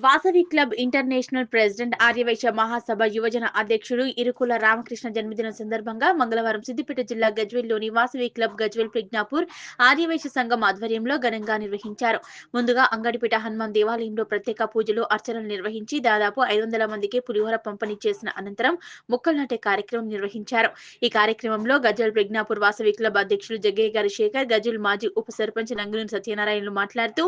Vasavi club international president Aryavaishya Mahasabha యువజన అధ్యక్షుడు ఇరుకుల రామకృష్ణ జన్మదినం సందర్భంగా మంగళవారం సిద్దిపేట జిల్లా గజ్వేల్లోని వాసవి క్లబ్ గజ్వేల్ ప్రజ్ఞాపూర్ ఆర్యవైశ్య సంఘం ఆధ్వర్యంలో ఘనంగా నిర్వహించారు. ముందుగా అంగడిపేట హనుమాన్ దేవాలయంలో ప్రత్యేక పూజలు అర్చనలు నిర్వహించి దాదాపు 500 మందికి పులిహోర పంపిణీ చేసిన అనంతరం మొక్కలు నాటే కార్యక్రమం నిర్వహించారు. ఈ కార్యక్రమంలో గజ్వేల్ ప్రజ్ఞాపూర్ వాసవి క్లబ్ అధ్యక్షులు జగ్గయ్య గారి శేఖర్, గజ్వేల్ మాజీ ఉప సర్పంచ్ నంగునూరి సత్యనారాయణలు మాట్లాడుతూ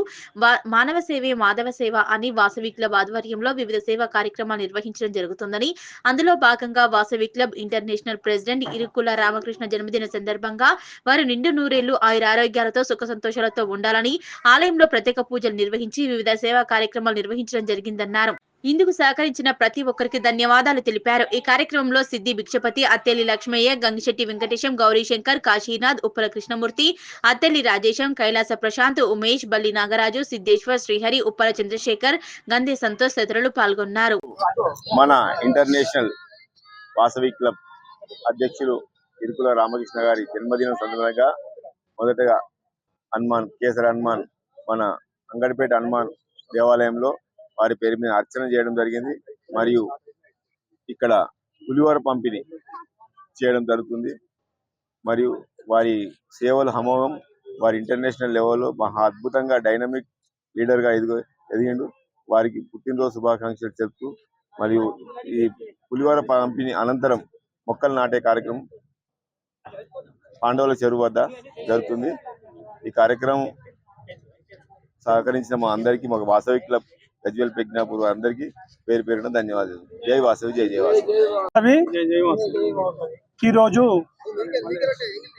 మానవ సేవే మాధవ సేవ అని వాసవి క్లబ్ ఆధ్వర్యంలో వివిధ సేవా కార్యక్రమాలు నిర్వహించడం జరుగుతుందని, అందులో భాగంగా Vasavi club international president Irukula Ramakrishna జన్మదిన సందర్భంగా వారు నిండు నూరేళ్లు ఆయురారోగ్యాలతో సుఖ సంతోషాలతో ఉండాలని ఆలయంలో ప్రత్యేక పూజలు నిర్వహించి వివిధ సేవా కార్యక్రమాలు నిర్వహించడం జరిగిందన్నారు. ఇందుకు సహకరించిన ప్రతి ఒక్కరికి ధన్యవాదాలు తెలిపారు. ఈ కార్యక్రమంలో సిద్ది భిక్షపతి, అత్తెల్లి లక్ష్మయ్య, గంగిశెట్టి వెంకటేశం, గౌరీశంకర్, కాశీనాథ్, ఉప్పల కృష్ణమూర్తి, అత్తెల్లి రాజేశం, కైలాస ప్రశాంత్, ఉమేష్, బల్లి నాగరాజు, సిద్ధేశ్వర్, శ్రీహరి, ఉప్పల చంద్రశేఖర్, గంధే సంతోష్ తదితరులు పాల్గొన్నారు. మన ఇంటర్నేషనల్ వాసవి క్లబ్ అధ్యక్షులు ఇరుకుల రామకృష్ణ గారి జన్మదినం సందర్భంగా మొదటగా కేసరి హనుమాన్ మన అంగడిపేట హనుమాన్ దేవాలయంలో వారి పేరు మీద అర్చన చేయడం జరిగింది. మరియు ఇక్కడ పులిహోర పంపిణీ చేయడం జరుగుతుంది. మరియు వారి సేవలు అమోఘం. వారి ఇంటర్నేషనల్ లెవెల్లో మహా అద్భుతంగా డైనమిక్ లీడర్గా ఎదిగిండు. వారికి పుట్టినరోజు శుభాకాంక్షలు చెప్తూ మరియు ఈ పులిహోర పంపిణీ అనంతరం మొక్కలు నాటే కార్యక్రమం పాండవుల చెరువు వద్ద జరుగుతుంది. ఈ కార్యక్రమం సహకరించిన మా అందరికీ, మా వాసవి క్లబ్ గజ్వేల్ ప్రజ్ఞాపూర్ అందరికీ పేరు పేరున ధన్యవాదాలు. జై వాసవి, జై జై వాసవి. ఈరోజు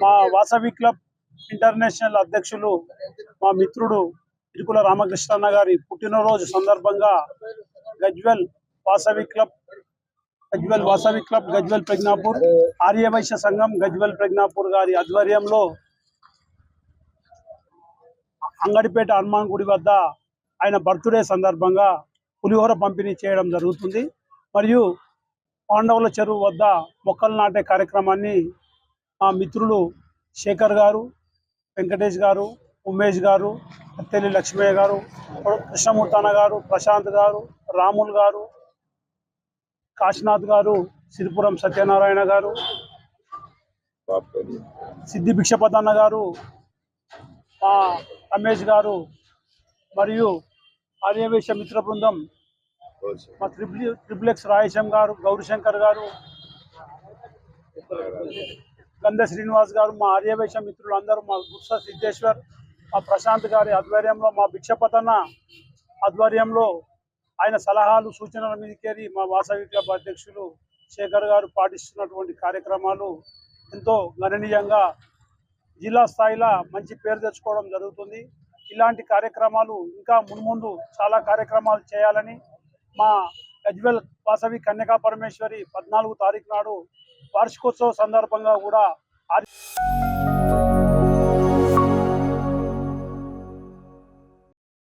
మా వాసవి క్లబ్ ఇంటర్నేషనల్ అధ్యక్షులు మా మిత్రుడు ఇరుకుల రామకృష్ణ గారి పుట్టినరోజు సందర్భంగా గజ్వేల్ వాసవి క్లబ్ గజ్వేల్ ప్రజ్ఞాపూర్ ఆర్యవైశ్య సంఘం గజ్వేల్ ప్రజ్ఞాపూర్ గారి ఆధ్వర్యంలో అంగడిపేట హనుమాన్ గుడి వద్ద ఆయన బర్త్డే సందర్భంగా పులిహోర పంపిణీ చేయడం జరుగుతుంది. మరియు పాండవుల చెరువు వద్ద మొక్కలు నాటే కార్యక్రమాన్ని మా మిత్రులు శేఖర్ గారు, వెంకటేష్ గారు, ఉమేష్ గారు, అత్తెల్లి లక్ష్మయ్య గారు, కృష్ణమూర్తన్న గారు, ప్రశాంత్ గారు, రాముల్ గారు, కాశీనాథ్ గారు, సిరిపురం సత్యనారాయణ గారు, సిద్ది భిక్షపతన్న గారు, రమేష్ గారు మరియు ఆర్యవైశ్య మిత్ర బృందం మా ట్రిప్లెక్స్ రాయేశం గారు, గౌరీశంకర్ గారు, గంధ శ్రీనివాస్ గారు, మా ఆర్యవైశ్య మిత్రులు అందరూ, మా గుర్స సిద్ధేశ్వర్, మా ప్రశాంత్ గారి ఆధ్వర్యంలో, మా భిక్షపతన్న ఆధ్వర్యంలో ఆయన సలహాలు సూచనల మీదకేరి మా వాసవి క్లబ్ అధ్యక్షులు శేఖర్ గారు పాటిస్తున్నటువంటి కార్యక్రమాలు ఎంతో గణనీయంగా జిల్లా స్థాయిలో మంచి పేరు తెచ్చుకోవడం జరుగుతుంది. ఇలాంటి కార్యక్రమాలు ఇంకా మున్ముందు చాలా కార్యక్రమాలు చేయాలని మా గజ్వేల్ వాసవి కన్యకా పరమేశ్వరి 14వ తారీఖు నాడు వార్షికోత్సవ సందర్భంగా కూడా